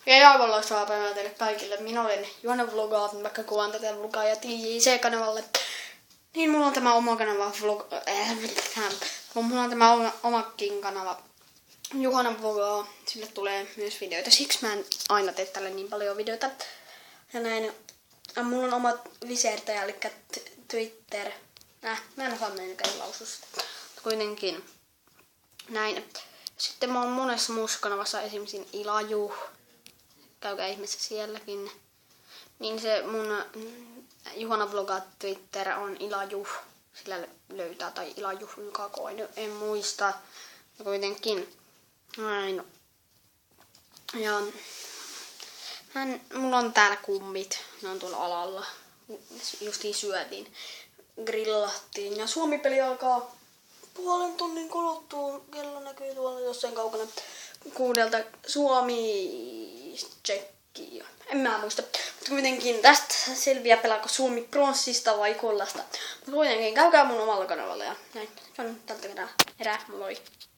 Ja aivan loistavaa päivää teille kaikille. Minä olen Juhana Vlogaa, vaikka kuvaan tätä vlogaa ja TJC-kanavalle. Niin mulla on tämä oma kanava mulla on tämä omakin kanava Juhana Vlogaa. Sille tulee myös videoita. Siksi mä en aina tee tälle niin paljon videoita. Ja näin. Mulla on oma visertäjä, eli Twitter. Mä en osaa meidänkään laususta. Kuitenkin näin. Sitten mä oon monessa muussa kanavassa, esimerkiksi Ilaju. Käykää ihmeessä sielläkin. Niin se mun Juhana Vlogaa Twitter on Ilaju. Sillä löytää, tai Ilaju en muista. Ja kuitenkin näin. Ja mulla on täällä kummit. Ne on tuolla alalla. Justiin syötiin. Grillattiin. Ja Suomi-peli alkaa puolen tunnin kuluttua. Kello näkyy tuolla jossain kaukana. 6 Suomi Tsekki. En mä muista. Mutta kuitenkin tästä selviää pelaako Suomi pronssista vai kullasta. Mutta kuitenkin käykää mun omalla kanavalla ja näin. Se on tältä erää. Moi.